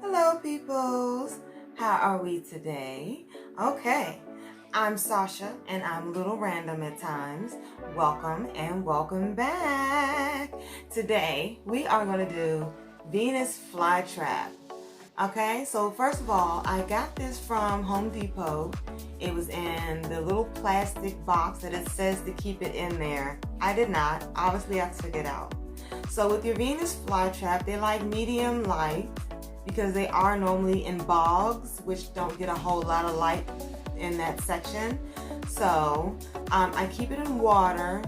Hello peoples, how are we today? Okay, I'm Sasha and I'm a little random at times. Welcome and welcome back. Today we are going to do Venus Flytrap. Okay, so first of all, I got this from Home Depot. It was in the little plastic box that it says to keep it in there. I did not, obviously I took it out. So with your Venus Flytrap, they like medium light, because they are normally in bogs, which don't get a whole lot of light in that section. So I keep it in water,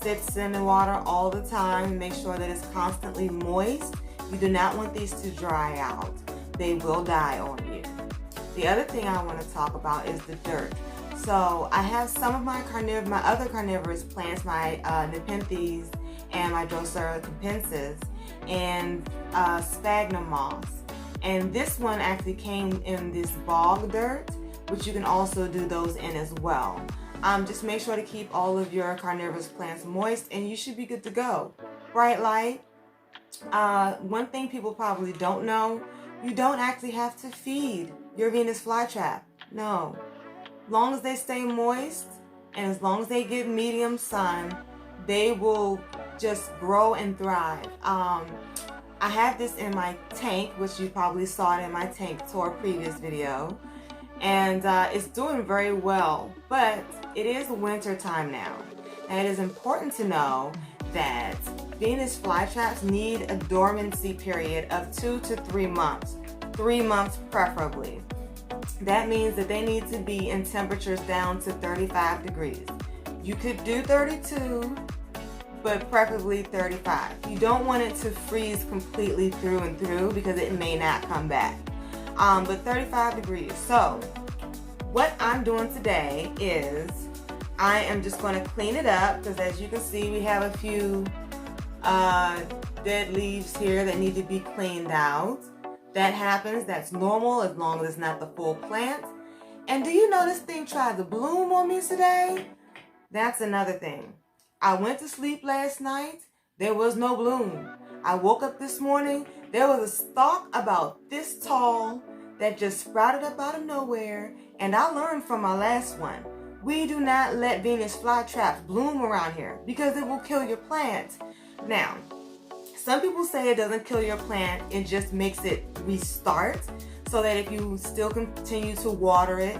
sits in the water all the time, make sure that it's constantly moist. You do not want these to dry out. They will die on you. The other thing I want to talk about is the dirt. So I have some of my other carnivorous plants, my Nepenthes and my Drosera capensis, and sphagnum moss. And this one actually came in this bog dirt, which you can also do those in as well. Just make sure to keep all of your carnivorous plants moist and you should be good to go. Bright light. One thing people probably don't know, you don't actually have to feed your Venus flytrap. No. As long as they stay moist and as long as they get medium sun, they will just grow and thrive. I have this in my tank, which you probably saw it in my tank tour previous video, and it's doing very well, but it is winter time now, and it is important to know that Venus flytraps need a dormancy period of 2 to 3 months, 3 months preferably. That means that they need to be in temperatures down to 35 degrees. You could do 32, but preferably 35. You don't want it to freeze completely through and through because it may not come back. But 35 degrees. So what I'm doing today is I am just going to clean it up, because as you can see, we have a few dead leaves here that need to be cleaned out. That happens. That's normal as long as it's not the full plant. And do you know this thing tried to bloom on me today? That's another thing. I went to sleep last night, there was no bloom. I woke up this morning, there was a stalk about this tall that just sprouted up out of nowhere, and I learned from my last one. We do not let Venus flytraps bloom around here because it will kill your plant. Now, some people say it doesn't kill your plant, it just makes it restart, so that if you still continue to water it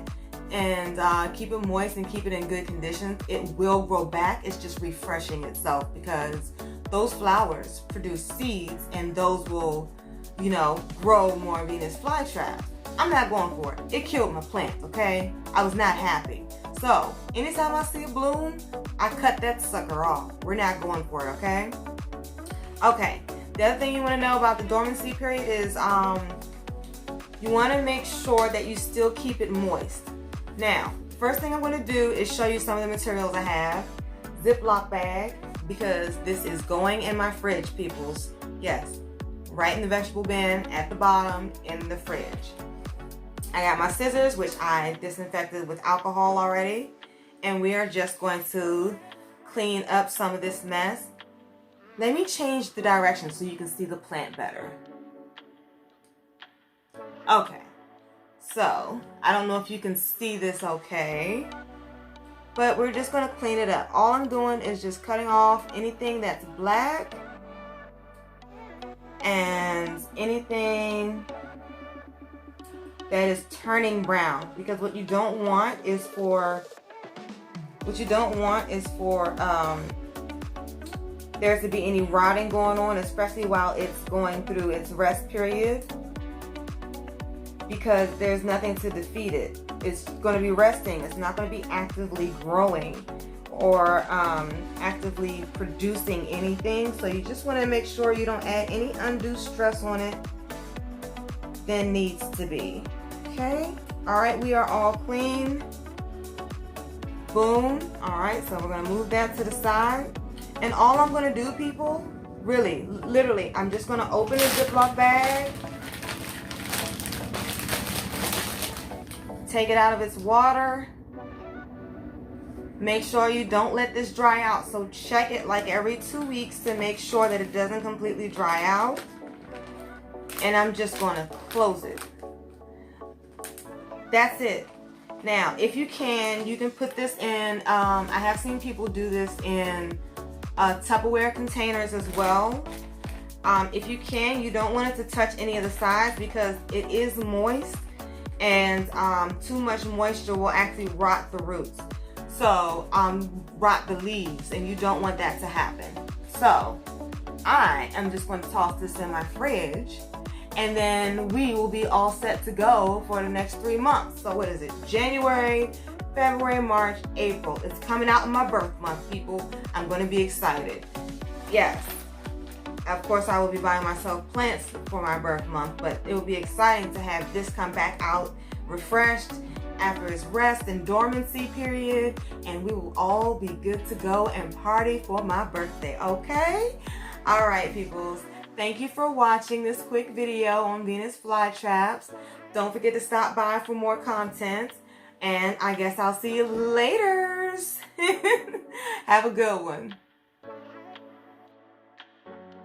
and keep it moist and keep it in good condition, it will grow back. It's just refreshing itself, because those flowers produce seeds and those will, you know, grow more Venus flytraps. I'm not going for it. It killed my plant, okay? I was not happy. So anytime I see a bloom, I cut that sucker off. We're not going for it, okay? Okay, the other thing you want to know about the dormancy period is you want to make sure that you still keep it moist. Now, first thing I'm going to do is show you some of the materials I have. Ziploc bag, because this is going in my fridge, peoples. Yes, right in the vegetable bin at the bottom in the fridge. I got my scissors, which I disinfected with alcohol already. And we are just going to clean up some of this mess. Let me change the direction so you can see the plant better. Okay. So, I don't know if you can see this okay, but we're just going to clean it up. All I'm doing is just cutting off anything that's black and anything that is turning brown, because what you don't want is for there to be any rotting going on, especially while it's going through its rest period, because there's nothing to defeat it. It's going to be resting. It's not going to be actively growing or actively producing anything. So you just want to make sure you don't add any undue stress on it than needs to be. Okay? Alright, we are all clean. Boom. Alright, so we're going to move that to the side. And all I'm going to do, people, really, literally, I'm just going to open the Ziploc bag, take it out of its water. Make sure you don't let this dry out. So check it like every 2 weeks to make sure that it doesn't completely dry out. and I'm just going to close it. That's it. Now, if you can put this in, I have seen people do this in Tupperware containers as well. If you can, you don't want it to touch any of the sides because it is moist, and too much moisture will actually rot the roots. So, rot the leaves, and you don't want that to happen. So, I am just going to toss this in my fridge, and then we will be all set to go for the next 3 months. So what is it? January, February, March, April. It's coming out in my birth month, people. I'm going to be excited. Yes. Of course, I will be buying myself plants for my birth month, but it will be exciting to have this come back out refreshed after its rest and dormancy period, and we will all be good to go and party for my birthday, okay? All right, peoples. Thank you for watching this quick video on Venus flytraps. Don't forget to stop by for more content, and I guess I'll see you later. Have a good one.